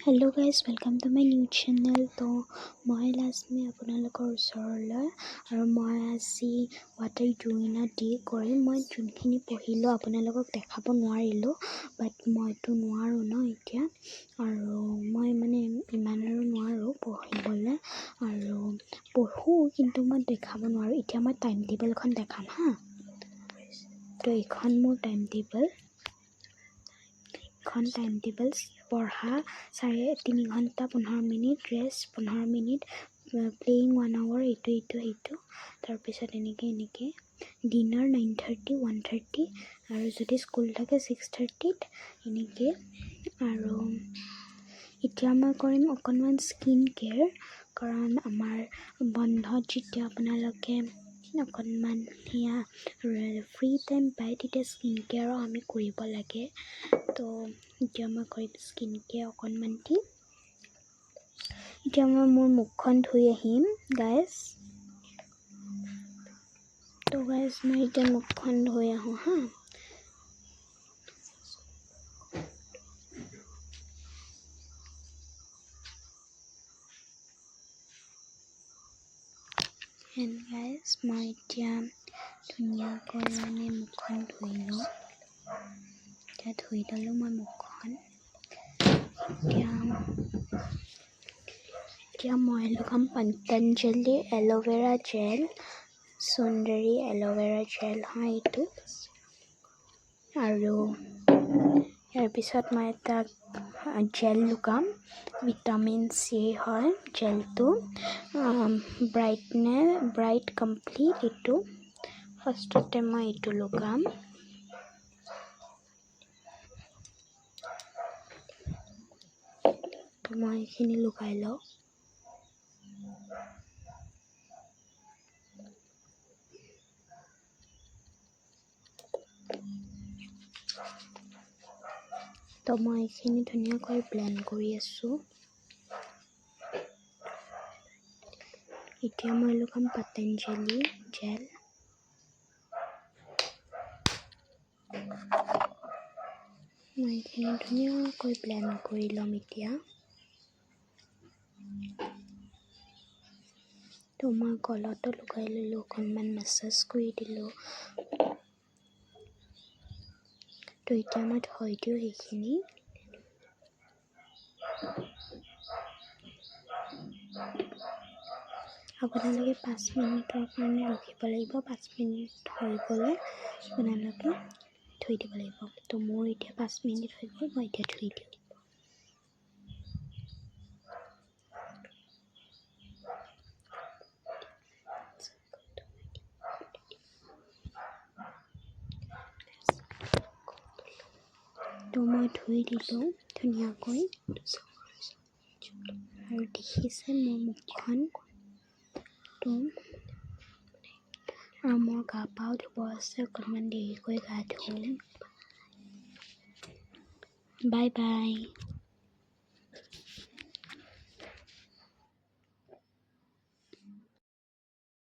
Hello guys, welcome to my new channel. तो मैं last में আপোনালোকৰ ওচৰলৈ আৰু মই আজি what I do in a day কৰিম মই যোনখিনি পঢ়িলো আপোনালোকক দেখাব নোৱাৰিলো বাট মইতো নোৱাৰো ন এতিয়া আৰু মই মানে ইমান আৰু নোৱাৰো পঢ়িবলৈ আৰু পঢ়ো কিন্তু মই দেখাব নোৱাৰো এতিয়া মই টাইম টেবলখন দেখাম হা তো এইখন মোৰ টাইম টেবল টাইম টেবল পঢ়া 3.5 ঘণ্টা 15 মিনিট ৰেষ্ট 15 মিনিট প্লেইং 1 আৱাৰ এইটো তাৰ পিছত এনেকে ডিনাৰ 9:30 1:30 আৰু যদি স্কুল থাকে 6:30 এনেকে আৰু এতিয়া মই কৰিম অকনমান স্কিন কেয়াৰ কাৰণ আমাৰ বন্ধত যেতিয়া আপোনালোকে অকনমান হিয়া ফ্ৰী টাইম পাই তেতিয়া স্কিন কেয়াৰ আমি কৰিব লাগে তো এতিয়া মই কৰিম স্কিন কেয়াৰ অকনমান দি এতিয়া মই মোৰ মুখখন ধুই আহিম গাইস তো গাইস মই এতিয়া মুখখন ধুই আহো হা And guys, মই এতিয়া ধুনীয়াকৈ মানে মুখখন ধুই লওঁ এতিয়া ধুই ললো মই মুখখন এতিয়া মই লগাম পতঞ্জলি এল'ভেৰা জেল সুন্দৰী এল'ভেৰা জেল হয় এইটো আৰু ইয়াৰ পিছত মই এটা জেল লগাম ভিটামিন সি হয় জেলটো ব্ৰাইট কমপ্লিট এইটো ফাৰ্ষ্টতে মই এইটো লগাম মই এইখিনি লগাই লওঁ তো মই এইখিনি ধুনীয়াকৈ ব্লেন্ড কৰি আছো এতিয়া মই লগাম পতঞ্জলি জেল মই এইখিনি ধুনীয়াকৈ ব্লেন্ড কৰি ল'ম এতিয়া তো মই গলতো লগাই ললো অকনমান মাসাজ কৰি দিলো তো এতিয়া মই থৈ দিওঁ এইখিনি আপোনালোকে 5 মিনিটৰ কাৰণে ৰখিব লাগিব 5 মিনিট হৈ গ'লে আপোনালোকে ধুই দিব লাগিব তো মোৰ এতিয়া 5 মিনিট হৈ গ'ল মই এতিয়া ধুই দিওঁ তো মই ধুই দিলোঁ ধুনীয়াকৈ আৰু দেখিছে মোৰ মুখখন তো আৰু মোৰ গা পাও ধুব আছে অকণমান দেৰিকৈ গা ধুম বাই বাই